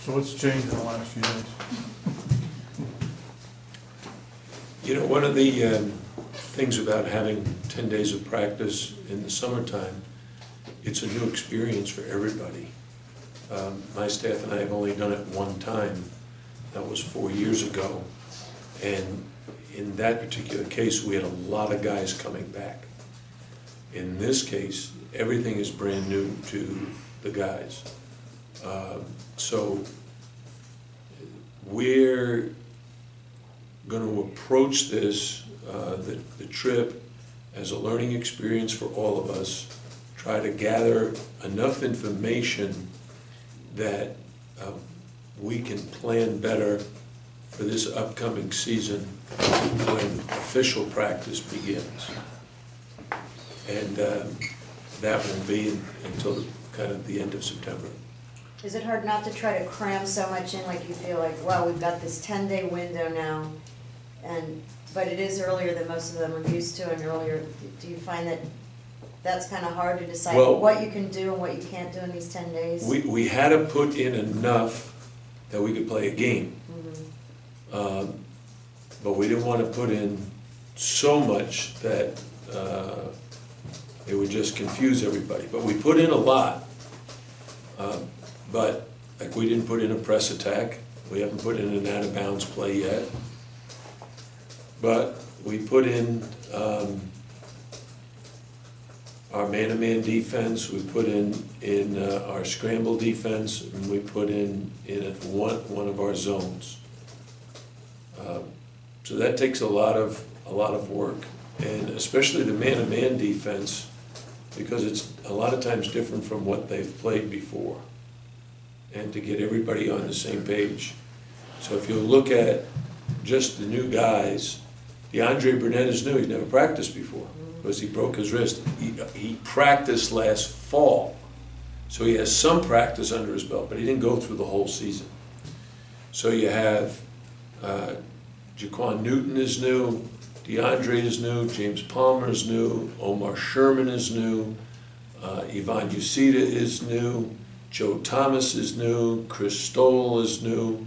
So what's changed in the last few days? You know, one of the things about having 10 days of practice in the summertime, it's a new experience for everybody. My staff and I have only done it one time. That was 4 years ago. And in that particular case, we had a lot of guys coming back. In this case, everything is brand new to the guys. So we're going to approach this, the trip, as a learning experience for all of us, try to gather enough information that we can plan better for this upcoming season when official practice begins. And that won't be until kind of the end of September. Is it hard not to try to cram so much in, like you feel like, well, we've got this 10-day window now, but it is earlier than most of them are used to, and earlier, do you find that that's kind of hard to decide what you can do and what you can't do in these 10 days? We had to put in enough that we could play a game. Mm-hmm. But we didn't want to put in so much that it would just confuse everybody. But we put in a lot. But like, we didn't put in a press attack. We haven't put in an out of bounds play yet. But we put in our man-to-man defense. We put in our scramble defense, and we put in one of our zones. So that takes a lot of work, and especially the man-to-man defense, because it's a lot of times different from what they've played before, and to get everybody on the same page. So if you look at just the new guys, DeAndre Burnett is new. He's never practiced before because he broke his wrist. He practiced last fall, so he has some practice under his belt, but he didn't go through the whole season. So you have Jaquan Newton is new, DeAndre is new, James Palmer is new, Omar Sherman is new, Ivan Ucita is new, Joe Thomas is new, Chris Stoll is new.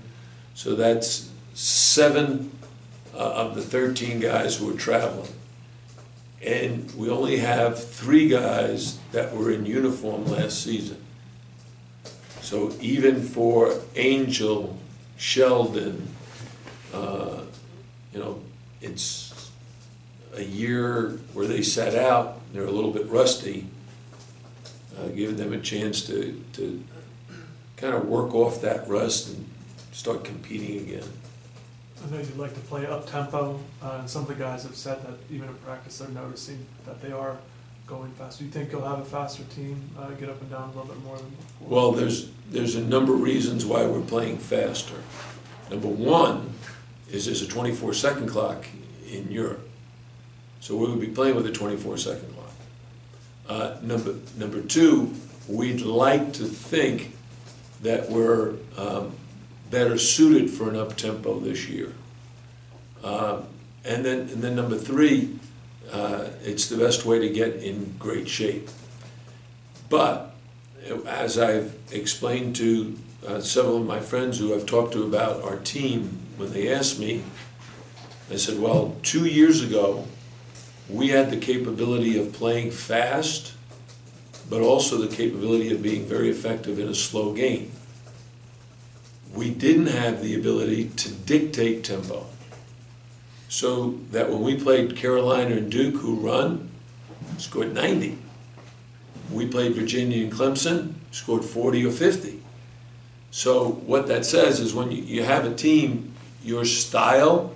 So that's 7 of the 13 guys who are traveling. And we only have 3 guys that were in uniform last season. So even for Angel, Sheldon, you know, it's a year where they sat out, they're a little bit rusty, giving them a chance to kind of work off that rust and start competing again. I know you'd like to play up-tempo, and some of the guys have said that even in practice they're noticing that they are going fast. Do you think you'll have a faster team, get up and down a little bit more than before? Well, there's a number of reasons why we're playing faster. Number one is there's a 24-second clock in Europe. So we would be playing with a 24-second clock. Number two, we'd like to think that we're better suited for an up-tempo this year. And then number three, it's the best way to get in great shape. But as I've explained to several of my friends who I've talked to about our team, when they asked me, I said, well, 2 years ago, we had the capability of playing fast, but also the capability of being very effective in a slow game. We didn't have the ability to dictate tempo. So that when we played Carolina and Duke, who run, scored 90. We played Virginia and Clemson, scored 40 or 50. So what that says is when you have a team, your style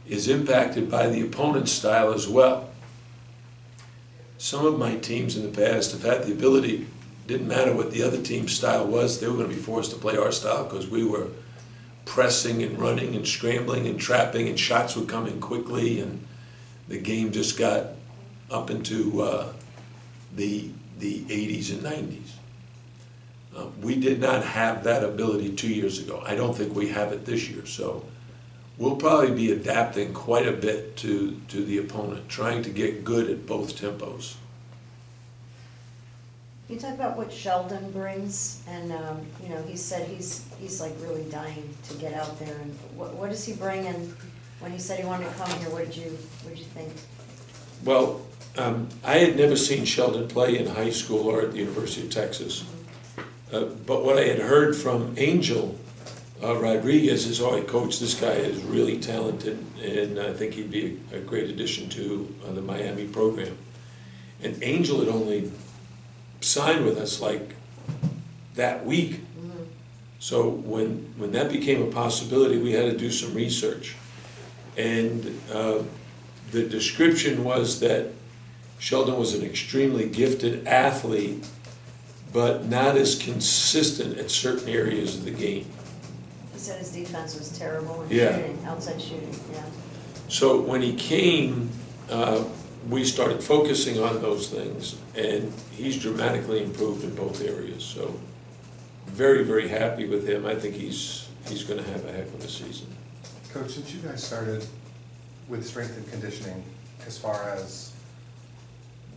is impacted by the opponent's style as well. Some of my teams in the past have had the ability, didn't matter what the other team's style was, they were going to be forced to play our style because we were pressing and running and scrambling and trapping, and shots would come in quickly, and the game just got up into the 80s and 90s. We did not have that ability 2 years ago. I don't think we have it this year. So we'll probably be adapting quite a bit to the opponent, trying to get good at both tempos. Can you talk about what Sheldon brings? And, you know, he said he's like really dying to get out there, and what does he bring? And when he said he wanted to come here, what did you think? Well, I had never seen Sheldon play in high school or at the University of Texas. But what I had heard from Angel Rodriguez is, oh, coach, this guy is really talented, and I think he'd be a great addition to the Miami program. And Angel had only signed with us like that week. Mm-hmm. So when that became a possibility, we had to do some research. And the description was that Sheldon was an extremely gifted athlete, but not as consistent at certain areas of the game. He said his defense was terrible in Yeah. shooting, outside shooting, yeah. So when he came, we started focusing on those things, and he's dramatically improved in both areas. So very, very happy with him. I think he's going to have a heck of a season. Coach, since you guys started with strength and conditioning, as far as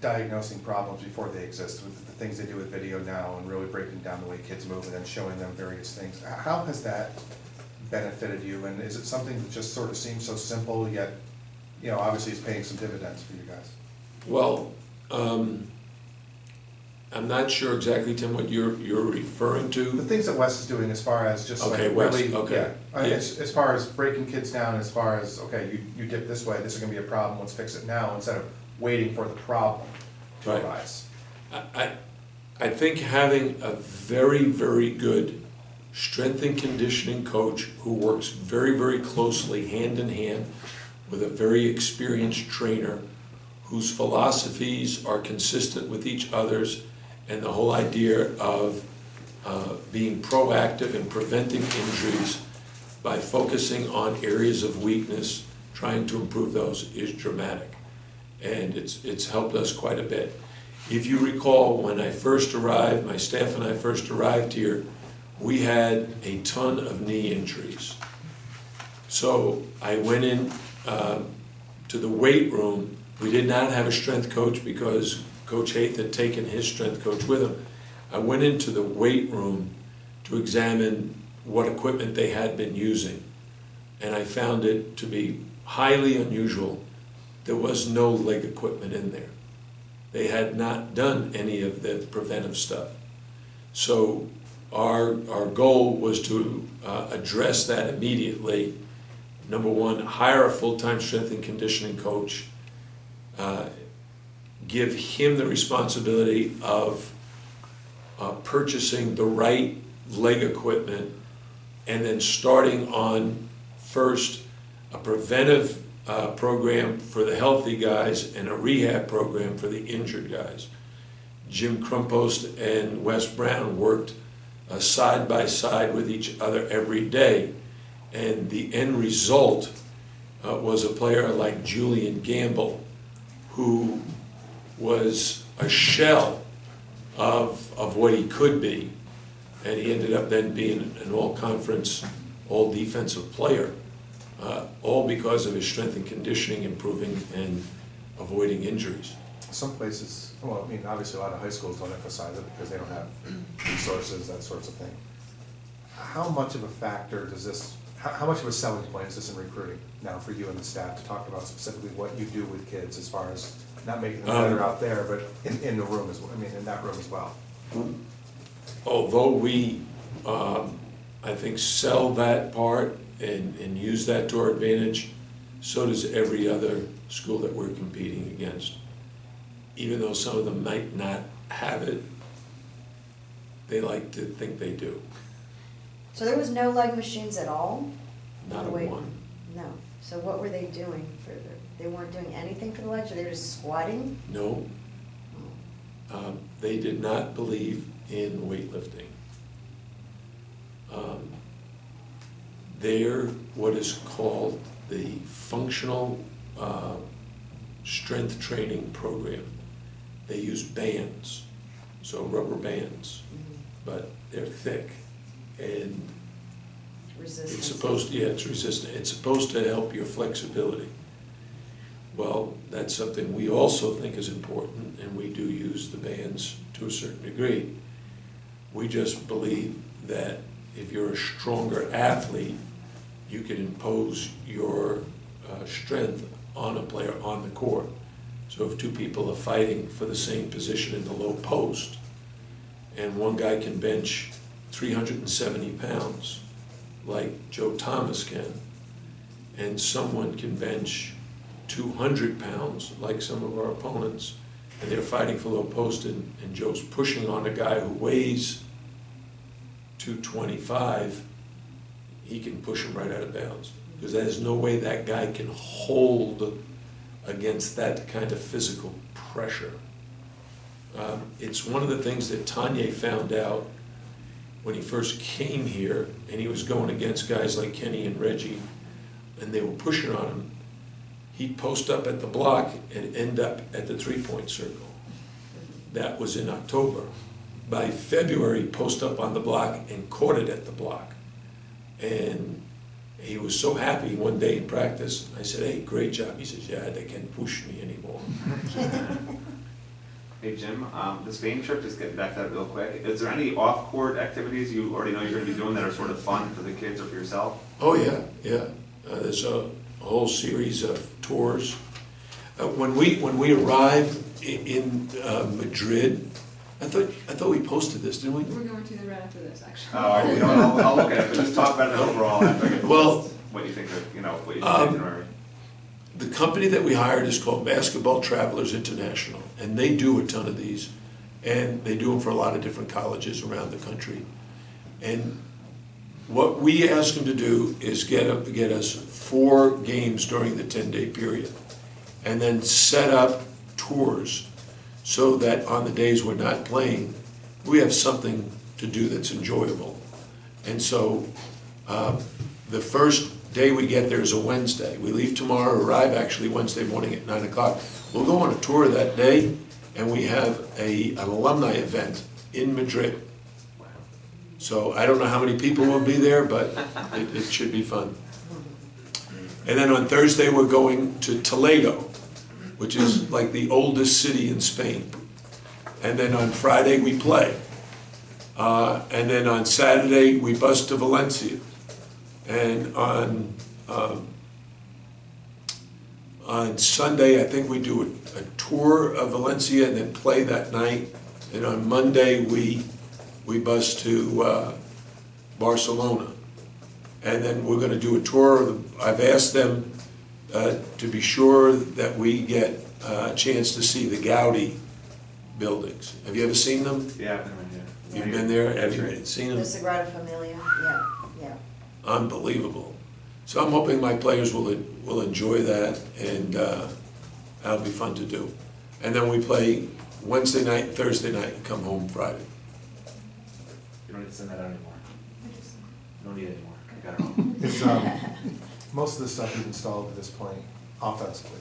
diagnosing problems before they exist, with the things they do with video now and really breaking down the way kids move and then showing them various things, how has that benefited you? And is it something that just sort of seems so simple, yet, you know, obviously it's paying some dividends for you guys? Well, I'm not sure exactly, Tim, what you're referring The to. things that Wes is doing as far as just Okay, like Wes, really, okay. yeah, Yes. as far as breaking kids down, as far as, okay, you dip this way, this is gonna be a problem, let's fix it now, instead of waiting for the problem to Right. arise. I think having a very, very good strength and conditioning coach who works very, very closely, hand in hand, with a very experienced trainer whose philosophies are consistent with each other's, and the whole idea of being proactive and preventing injuries by focusing on areas of weakness, trying to improve those, is dramatic. And it's helped us quite a bit. If you recall, when I first arrived, my staff and I first arrived here, we had a ton of knee injuries. So I went in to the weight room. We did not have a strength coach because Coach Haith had taken his strength coach with him. I went into the weight room to examine what equipment they had been using, and I found it to be highly unusual. There was no leg equipment in there. They had not done any of the preventive stuff. So our goal was to address that immediately. Number one, hire a full-time strength and conditioning coach, give him the responsibility of purchasing the right leg equipment, and then starting on first a preventive program for the healthy guys and a rehab program for the injured guys. Jim Krumpost and Wes Brown worked side by side with each other every day, and the end result was a player like Julian Gamble, who was a shell of what he could be, and he ended up then being an all-conference, all-defensive player, all because of his strength and conditioning improving and avoiding injuries. Some places, well, I mean, obviously a lot of high schools don't emphasize it because they don't have resources, that sorts of thing. How much of a factor does this, how much of a selling point is this in recruiting now for you and the staff to talk about specifically what you do with kids as far as not making them better out there, but in the room as well, I mean, in that room as well? Although we, I think, sell that part and use that to our advantage, so does every other school that we're competing against. Even though some of them might not have it, they like to think they do. So there was no leg machines at all? Not a Wait, one. No, so what were they doing for they weren't doing anything for the legs, or they were just squatting? No, they did not believe in weightlifting. They're what is called the functional strength training program. They use bands, so rubber bands, but they're thick, and Resistance. it's supposed to, yeah, it's resistant. It's supposed to help your flexibility. Well, that's something we also think is important, and we do use the bands to a certain degree. We just believe that if you're a stronger athlete, you can impose your strength on a player on the court. So if two people are fighting for the same position in the low post, and one guy can bench 370 pounds, like Joe Thomas can, and someone can bench 200 pounds, like some of our opponents, and they're fighting for low post, and Joe's pushing on a guy who weighs 225, he can push him right out of bounds. Because there's no way that guy can hold against that kind of physical pressure. It's one of the things that Tanya found out when he first came here, and he was going against guys like Kenny and Reggie, and they were pushing on him. He'd post up at the block and end up at the three-point circle. That was in October. By February, he'd post up on the block and caught it at the block. And he was so happy one day in practice. I said, hey, great job. He says, yeah, they can't push me anymore. Hey Jim, the Spain trip, just getting back to that real quick, is there any off-court activities you already know you're going to be doing that are sort of fun for the kids or for yourself? Oh yeah, yeah. There's a whole series of tours. When we arrived in Madrid, I thought we posted this, didn't we? We're going to the right after this, actually. I'll look at it, but just talk about it overall after I get Well, what you think of, what you think of the itinerary. The company that we hired is called Basketball Travelers International, and they do a ton of these, and they do them for a lot of different colleges around the country. And what we ask them to do is get us 4 games during the 10-day period, and then set up tours so that on the days we're not playing, we have something to do that's enjoyable. And so the first day we get there is a Wednesday. We leave tomorrow, arrive actually Wednesday morning at 9 o'clock. We'll go on a tour that day, and we have an alumni event in Madrid. So I don't know how many people will be there, but it should be fun. And then on Thursday, we're going to Toledo, which is like the oldest city in Spain. And then on Friday, we play. And then on Saturday, we bus to Valencia. And on Sunday, I think we do a tour of Valencia and then play that night. And on Monday, we bus to Barcelona. And then we're going to do a tour. I've asked them to be sure that we get a chance to see the Gaudi buildings. Have you ever seen them? Yeah, I've been here. You've been there? Have you seen The them? Sagrada Familia, yeah. Unbelievable. So I'm hoping my players will enjoy that, and that'll be fun to do. And then we play Wednesday night, Thursday night, and come home Friday. You don't need to send that out anymore. You don't need it anymore. I got it all. Is most of the stuff you've installed at this point offensively?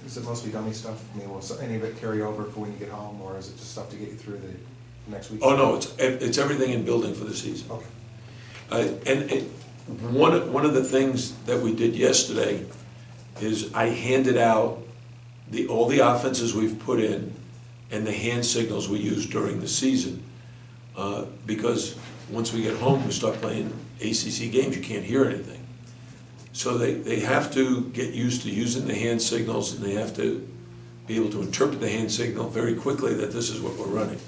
Is it mostly dummy stuff? I mean, will any of it carry over for when you get home, or is it just stuff to get you through the next week? Oh no, it's everything in building for the season. Okay. One of the things that we did yesterday is I handed out all the offenses we've put in and the hand signals we use during the season, because once we get home we start playing ACC games, you can't hear anything. So they have to get used to using the hand signals, and they have to be able to interpret the hand signal very quickly that this is what we're running.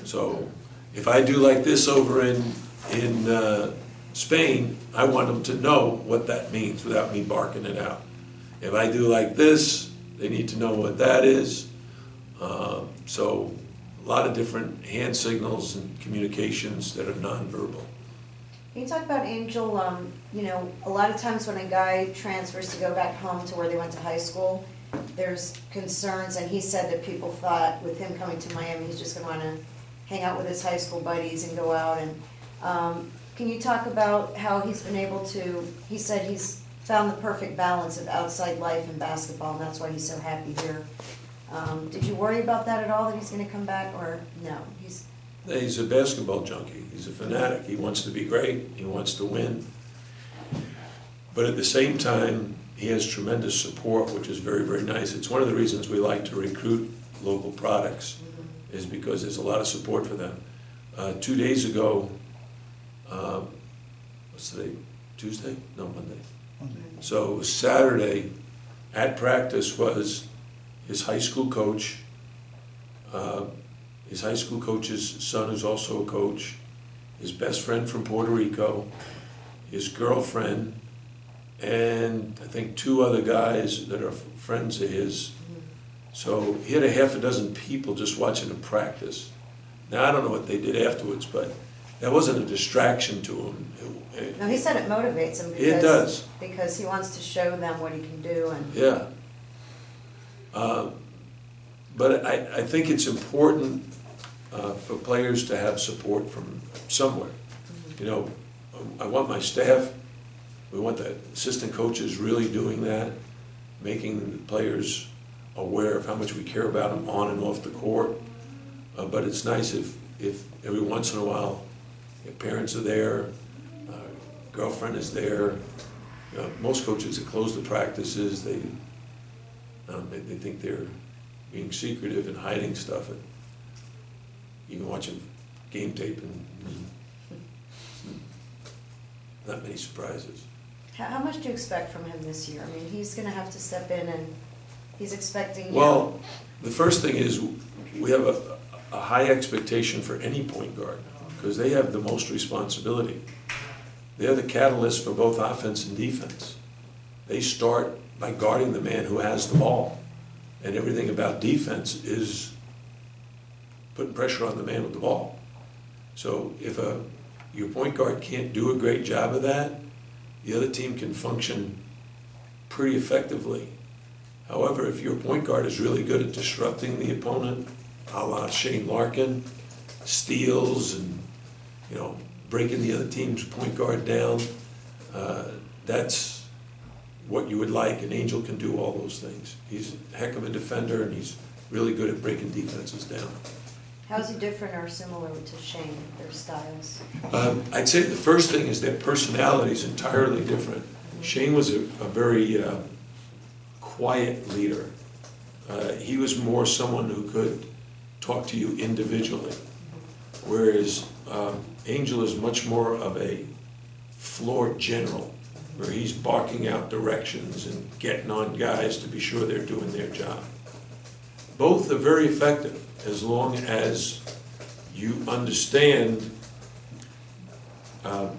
So if I do like this over in Spain, I want them to know what that means without me barking it out. If I do like this, they need to know what that is. So a lot of different hand signals and communications that are nonverbal. Can you talk about Angel, a lot of times when a guy transfers to go back home to where they went to high school, there's concerns, and he said that people thought with him coming to Miami, he's just gonna wanna hang out with his high school buddies and go out, and can you talk about how he's been able to, he said he's found the perfect balance of outside life and basketball, and that's why he's so happy here. Did you worry about that at all, that he's gonna come back, or no? He's a basketball junkie. He's a fanatic. He wants to be great. He wants to win. But at the same time, he has tremendous support, which is very, very nice. It's one of the reasons we like to recruit local products, is because there's a lot of support for them. 2 days ago, what's today, Tuesday? No, Monday. So it was Saturday, at practice was his high school coach, his high school coach's son who's also a coach, his best friend from Puerto Rico, his girlfriend, and I think 2 other guys that are friends of his. So he had a half a dozen people just watching him practice. Now, I don't know what they did afterwards, but that wasn't a distraction to him. No, he said it motivates him It does. because he wants to show them what he can do and. Yeah. But I think it's important for players to have support from somewhere. You know, I want my staff, we want the assistant coaches really doing that, making the players aware of how much we care about them on and off the court. But it's nice if every once in a while, your parents are there, girlfriend is there. You know, most coaches that close the practices, they think they're being secretive and hiding stuff. And you can watch a game tape and not many surprises. How much do you expect from him this year? I mean, he's gonna have to step in and he's expecting. Well, the first thing is we have a high expectation for any point guard because they have the most responsibility. They're the catalyst for both offense and defense. They start by guarding the man who has the ball. And everything about defense is putting pressure on the man with the ball. So if your point guard can't do a great job of that, the other team can function pretty effectively. However, if your point guard is really good at disrupting the opponent, a la Shane Larkin, steals and, you know, breaking the other team's point guard down, that's what you would like. An Angel can do all those things. He's a heck of a defender and he's really good at breaking defenses down. How's he different or similar to Shane, their styles? I'd say the first thing is their personality is entirely different. Shane was a very quiet leader. He was more someone who could talk to you individually, whereas Angel is much more of a floor general, where he's barking out directions and getting on guys to be sure they're doing their job. Both are very effective as long as you understand that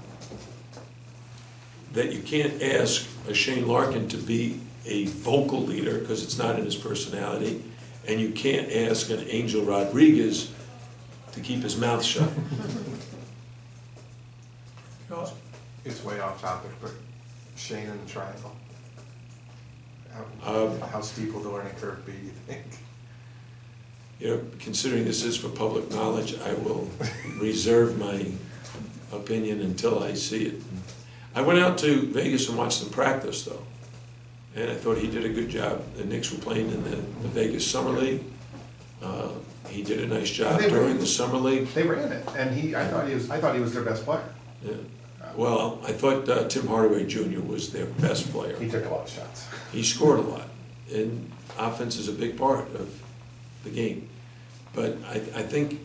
you can't ask a Shane Larkin to be a vocal leader because it's not in his personality, and you can't ask an Angel Rodriguez to keep his mouth shut. It's way off topic, but Shane and the triangle. How steep will the learning curve be, you think? You know, considering this is for public knowledge, I will reserve my opinion until I see it. I went out to Vegas and watched them practice, though, and I thought he did a good job. The Knicks were playing in the Vegas Summer League. He did a nice job during the Summer League. They ran it, and I thought he was their best player. Yeah. Well, I thought Tim Hardaway Jr. was their best player. He took a lot of shots. He scored a lot, and offense is a big part of the game. But I think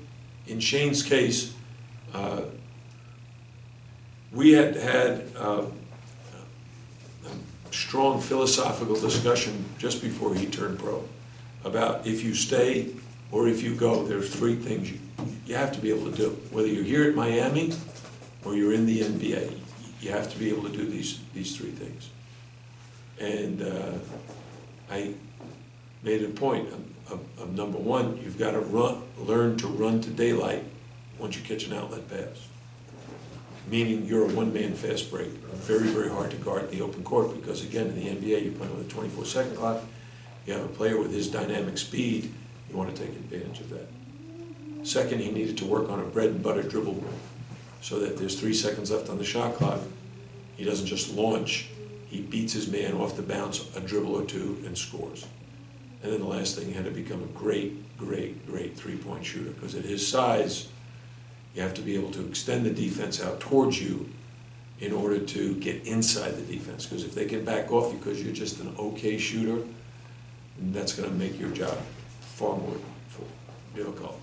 in Shane's case, we had a strong philosophical discussion just before he turned pro about if you stay or if you go, there's 3 things you have to be able to do. Whether you're here at Miami or you're in the NBA, you have to be able to do these 3 things. And I made a point of number 1, you've got to learn to run to daylight once you catch an outlet pass. Meaning you're a one-man fast break. Very, very hard to guard in the open court because, again, in the NBA, you're playing with a 24-second clock. You have a player with his dynamic speed. You want to take advantage of that. Second, he needed to work on a bread-and-butter dribble move so that there's 3 seconds left on the shot clock. He doesn't just launch. He beats his man off the bounce, a dribble or 2, and scores. And then the last thing, he had to become a great, great, great three-point shooter because at his size, you have to be able to extend the defense out towards you in order to get inside the defense. Because if they can back off because you're just an okay shooter, that's going to make your job far more difficult.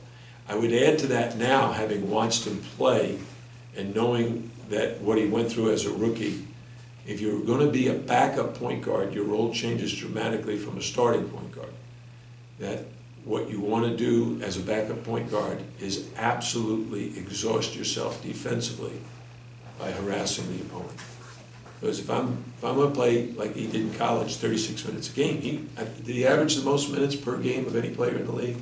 I would add to that now, having watched him play and knowing that what he went through as a rookie, if you're going to be a backup point guard, your role changes dramatically from a starting point guard. That what you want to do as a backup point guard is absolutely exhaust yourself defensively by harassing the opponent. Because if I'm going to play like he did in college, 36 minutes a game, did he average the most minutes per game of any player in the league?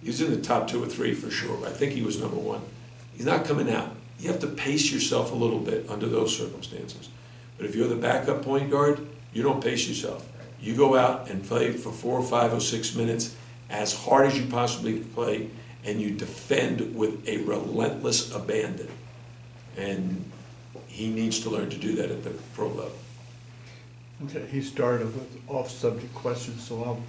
He's in the top 2 or 3 for sure. I think he was number 1. He's not coming out. You have to pace yourself a little bit under those circumstances. But if you're the backup point guard, you don't pace yourself. You go out and play for 4 or 5 or 6 minutes as hard as you possibly can play, and you defend with a relentless abandon. And he needs to learn to do that at the pro level. Okay, he started with off-subject questions, so I'll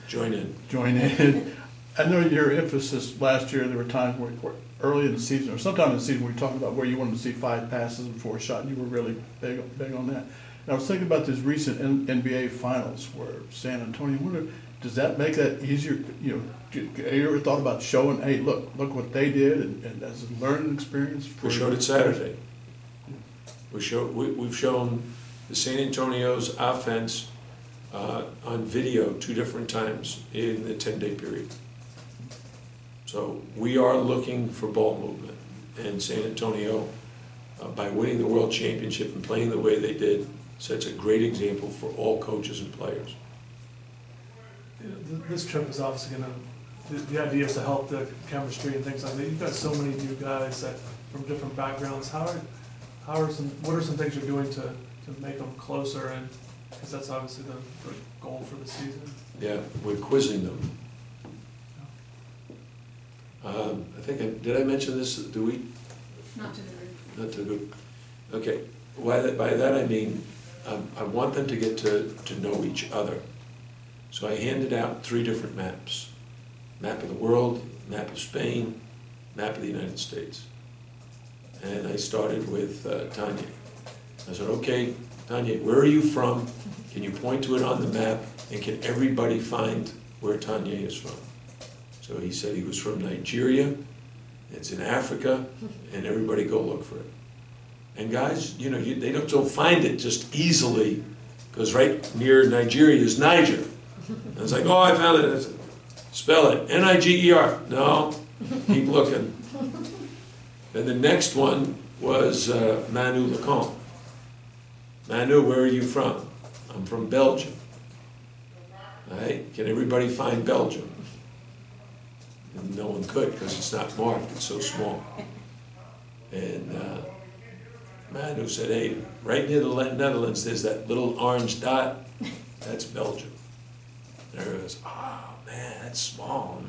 Join in. join in. I know your emphasis last year, there were times where early in the season, or sometime in the season, we were talking about where you wanted to see 5 passes before a shot, and you were really big on that. And I was thinking about this recent NBA Finals where San Antonio, does that make that easier? You know, have you ever thought about showing, hey, look what they did, and as a learning experience? We showed it Saturday. We've shown the San Antonio's offense on video 2 different times in the 10-day period. So we are looking for ball movement. And San Antonio, by winning the World Championship and playing the way they did, sets a great example for all coaches and players. This trip is obviously going to, the idea is to help the chemistry and things like that. You've got so many new guys that from different backgrounds. What are some things you're doing to make them closer? And because that's obviously the goal for the season. Yeah, we're quizzing them. I think, did I mention this? Do we? Not to the group. Not to the group. Okay. By that I mean, I want them to get to know each other. So I handed out 3 different maps. Map of the world, map of Spain, map of the United States. And I started with Tanya. I said, okay, Tanya, where are you from? Can you point to it on the map? And can everybody find where Tanya is from? So he said he was from Nigeria, it's in Africa, and everybody go look for it. And guys, you know, they don't find it just easily, because right near Nigeria is Niger. And it's like, oh, I found it. I said, spell it, N-I-G-E-R. No, keep looking. Then the next one was Manu Lecomte. Manu, where are you from? I'm from Belgium. All right, can everybody find Belgium? And no one could, because it's not marked, it's so small. And Manu said, hey, right near the Netherlands, there's that little orange dot, that's Belgium. And everyone goes, oh man, that's small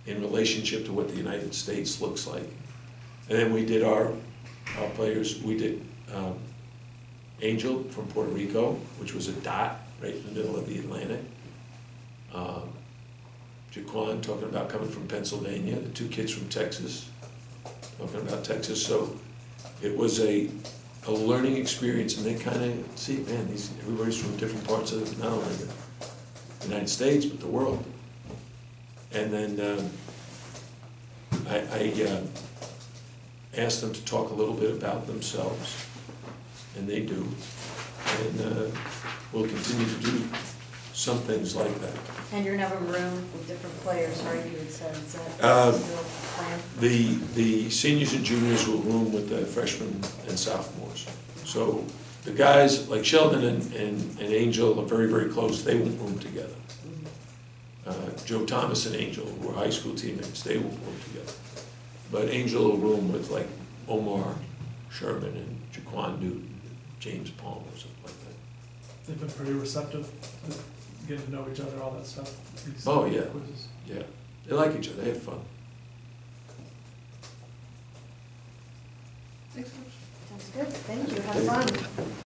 in relationship to what the United States looks like. And then we did our players, we did Angel from Puerto Rico, which was a dot right in the middle of the Atlantic. Jaquan talking about coming from Pennsylvania, the 2 kids from Texas, talking about Texas. So it was a learning experience, and they kind of see, man, everybody's from different parts of not only the United States, but the world. And then I asked them to talk a little bit about themselves, and they do. And we'll continue to do some things like that. And you're gonna have a room with different players, right? You had said, is that still the plan? The seniors and juniors will room with the freshmen and sophomores. So the guys like Sheldon and Angel are very, very close. They won't room together. Joe Thomas and Angel were high school teammates. They won't room together. But Angel will room with like Omar Sherman and Jaquan Newton, James Palmer, something like that. They've been pretty receptive to getting to know each other, all that stuff. Oh, yeah. Quizzes. Yeah, they like each other. They have fun. Thanks so much. Sounds good, thank you, have fun.